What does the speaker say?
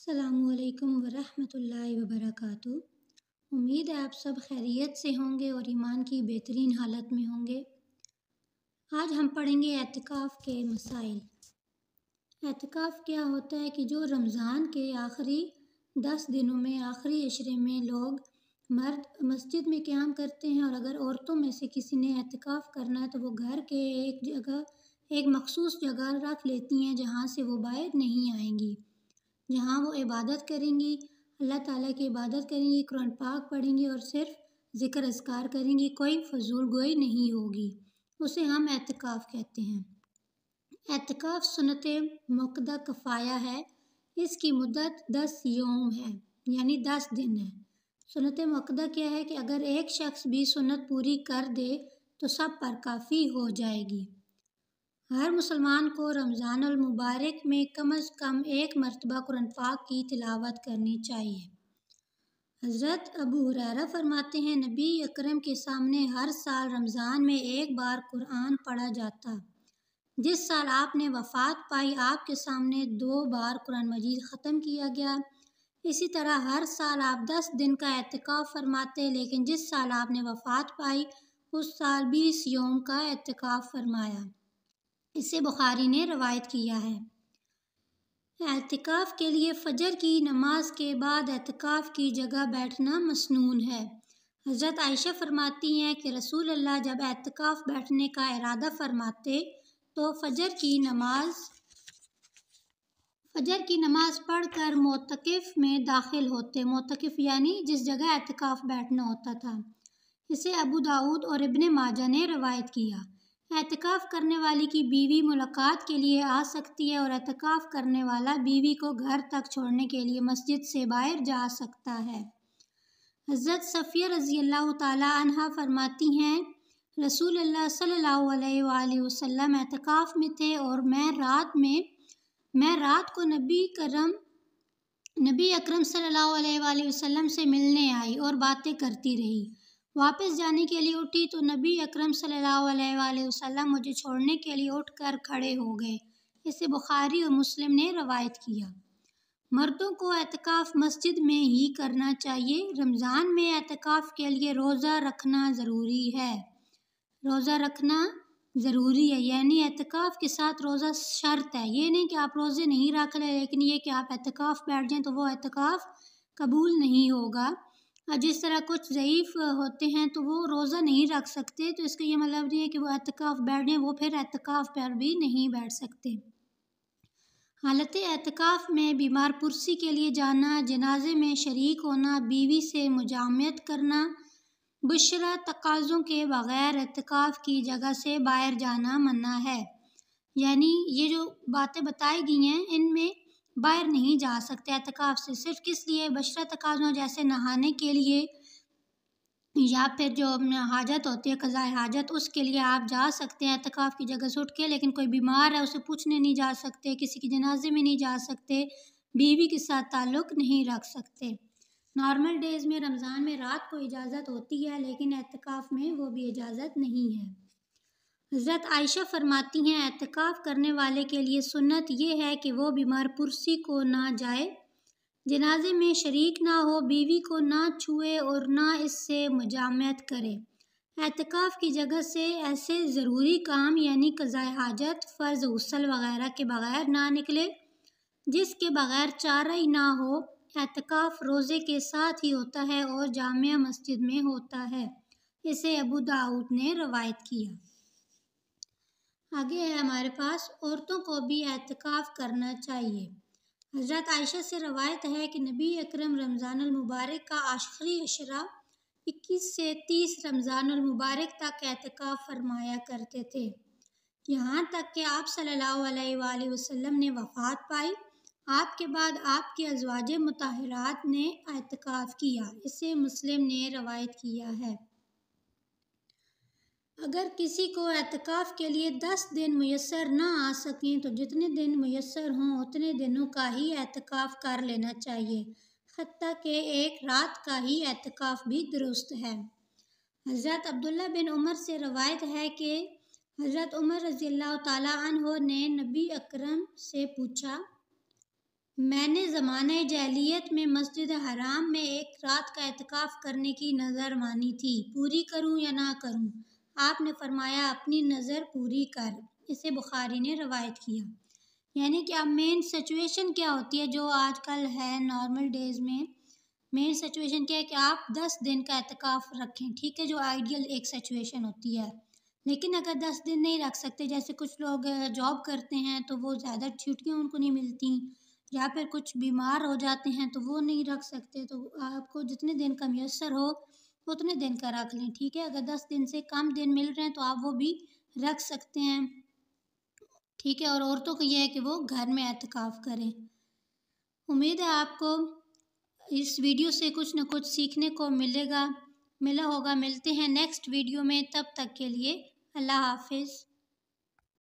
अस्सलामु अलैकुम वरहमतुल्लाहि वबरकातुहू। उम्मीद है आप सब खैरियत से होंगे और ईमान की बेहतरीन हालत में होंगे। आज हम पढ़ेंगे एतिकाफ़ के मसाइल। एतिकाफ़ क्या होता है कि जो रमज़ान के आखिरी 10 दिनों में आखिरी अशरे में लोग मर्द मस्जिद में क़याम करते हैं, और अगर औरतों में से किसी ने एतिकाफ़ करना है तो वो घर के एक मखसूस जगह रख लेती हैं जहाँ से वो बाहर नहीं आएंगी, जहाँ वो इबादत करेंगी, अल्लाह ताला की इबादत करेंगी, कुरान पाक पढ़ेंगी और सिर्फ़ ज़िक्र अस्कार करेंगी, कोई फजूल गोई नहीं होगी। उसे हम एतिकाफ़ कहते हैं। एतिकाफ़ सुन्नत मुअक्कदा किफ़ाया है। इसकी मुद्दत 10 यौम है, यानी 10 दिन है। सुन्नत मुअक्कदा क्या है कि अगर एक शख्स भी सुन्नत पूरी कर दे तो सब पर काफ़ी हो जाएगी। हर मुसलमान को रमज़ानुल मुबारक में कम अज़ कम एक मरतबा कुरान पाक की तिलावत करनी चाहिए। हज़रत अबू हुरैरा फरमाते हैं, नबी अकरम के सामने हर साल रमज़ान में एक बार कुरान पढ़ा जाता। जिस साल आपने वफ़ात पाई आपके सामने 2 बार कुरान मजीद ख़त्म किया गया। इसी तरह हर साल आप 10 दिन का एतिकाफ़ फरमाते, लेकिन जिस साल आपने वफ़ात पाई उस साल 20 यौम का एतिकाफ़ फरमाया। इसे बुखारी ने रवायत किया है। एतिकाफ़ के लिए फ़जर की नमाज के बाद एतिकाफ़ की जगह बैठना मसनून है। हज़रत आयशा फरमाती हैं कि रसूल अल्लाह जब एतिकाफ़ बैठने का इरादा फरमाते तो फ़जर की नमाज पढ़कर मोतकिफ़ में दाखिल होते। मोतकिफ़ यानी जिस जगह एतिकाफ़ बैठना होता था। इसे अबू दाऊद और इब्ने माजा ने रवायत किया। एतिकाफ़ करने वाली की बीवी मुलाकात के लिए आ सकती है और एतिकाफ़ करने वाला बीवी को घर तक छोड़ने के लिए मस्जिद से बाहर जा सकता है। हज़रत सफ़िया रज़ियल्लाहु ताला अन्हा फरमाती हैं, रसूल अल्लाह सल्लल्लाहु अलैहि वसल्लम एतिकाफ़ में थे और मैं रात को नबी अकरम सल्लल्लाहु अलैहि वसल्लम से मिलने आई और बातें करती रही। वापस जाने के लिए उठी तो नबी अकरम सल्लल्लाहु अलैहि वसल्लम मुझे छोड़ने के लिए उठकर खड़े हो गए। इसे बुखारी और मुस्लिम ने रवायत किया। मर्दों को एतिकाफ़ मस्जिद में ही करना चाहिए। रमज़ान में एतिकाफ़ के लिए रोज़ा रखना ज़रूरी है। रोज़ा रखना ज़रूरी है यानी एतिकाफ़ के साथ रोज़ा शर्त है। ये नहीं कि आप रोज़े नहीं रख रहे, लेकिन ये कि आप एतिकाफ़ बैठ जाएं तो वो एतिकाफ़ कबूल नहीं होगा। जिस तरह कुछ ज़ईफ़ होते हैं तो वो रोज़ा नहीं रख सकते, तो इसका ये मतलब नहीं है कि वो एतिकाफ़ बैठ जाएं, वो फिर एतिकाफ़ पर भी नहीं बैठ सकते। हालत एतिकाफ़ में बीमार पुरसी के लिए जाना, जनाजे में शरीक होना, बीवी से मुजामत करना, बुशरा तकाज़ों के बग़ैर एतिकाफ़ की जगह से बाहर जाना मन्ना है। यानी ये जो बातें बताई गई हैं इनमें बाहर नहीं जा सकते एतिकाफ़ से। सिर्फ़ किस लिए? बशरा तकाज़ों जैसे नहाने के लिए या फिर जो हाजत होती है क़ज़ाए हाजत, उसके लिए आप जा सकते हैं एतिकाफ़ की जगह से उठ के, लेकिन कोई बीमार है उसे पूछने नहीं जा सकते, किसी के जनाजे में नहीं जा सकते, बीवी के साथ ताल्लुक़ नहीं रख सकते। नॉर्मल डेज़ में रमज़ान में रात को इजाज़त होती है, लेकिन एतिकाफ़ में वो भी इजाज़त नहीं है। हज़रत आयशा फरमाती हैं, एतिकाफ़ करने वाले के लिए सुन्नत ये है कि वो बीमार पुरसी को ना जाए, जनाजे में शरीक ना हो, बीवी को ना छुए और ना इससे मुजामत करे। एतिकाफ़ की जगह से ऐसे ज़रूरी काम यानी क़ज़ाए हाजत, फ़र्ज़ गुस्ल वग़ैरह के बग़ैर ना निकले, जिसके बग़ैर चारा ही ना हो। एतिकाफ़ रोज़े के साथ ही होता है और जामिया मस्जिद में होता है। इसे अबू दाऊद ने रवायत किया। आगे है हमारे पास, औरतों को भी एतिकाफ़ करना चाहिए। हज़रत आयशा से रवायत है कि नबी अकरम रमज़ानुल मुबारक का आखिरी अशरा 21 से 30 रमज़ानुल मुबारक तक एतिकाफ़ फरमाया करते थे, यहाँ तक कि आप सल्लल्लाहु अलैहि वसल्लम ने वफ़ात पाई। आपके बाद आपके अज़वाजे मुताहरात ने एतिकाफ़ किया। इसे मुस्लिम ने रवायत किया है। अगर किसी को एतिकाफ़ के लिए 10 दिन मुयस्सर न आ सकें तो जितने दिन मुयस्सर हों उतने दिनों का ही एतिकाफ़ कर लेना चाहिए, हत्ता कि एक रात का ही एतिकाफ़ भी दुरुस्त है। हज़रत अब्दुल्ला बिन उमर से रवायत है कि हज़रत उमर रज़ियल्लाहु ताला अन्हो ने नबी अकरम से पूछा, میں نے زمانہ جاہلیت میں مسجد حرام میں ایک رات کا اعتکاف کرنے کی نظر مانی تھی، پوری کروں یا نہ کروں؟ آپ نے فرمایا اپنی نظر پوری کر۔ اسے بخاری نے روایت کیا۔ یعنی کہ اب مین سچویشن کیا ہوتی ہے جو آج کل ہے نارمل ڈیز میں، مین سچویشن کیا ہے کہ آپ 10 دن کا اعتکاف رکھیں، ٹھیک ہے، جو آئیڈیل ایک سچویشن ہوتی ہے۔ لیکن اگر 10 دن نہیں رکھ سکتے، جیسے کچھ لوگ جاب کرتے ہیں تو وہ زیادہ چھٹیاں ان کو نہیں ملتی، یا پھر کچھ بیمار ہو جاتے ہیں تو وہ نہیں رکھ سکتے، تو آپ کو جتنے دن کا میسر ہو اتنے دن کا رکھ لیں، ٹھیک ہے۔ اگر 10 دن سے کم دن مل رہے ہیں تو آپ وہ بھی رکھ سکتے ہیں، ٹھیک ہے۔ اور عورتوں کو یہ ہے کہ وہ گھر میں اعتکاف کریں۔ امید ہے آپ کو اس ویڈیو سے کچھ نہ کچھ سیکھنے کو ملا ہوگا۔ ملتے ہیں نیکسٹ ویڈیو میں، تب تک کے لیے اللہ حافظ۔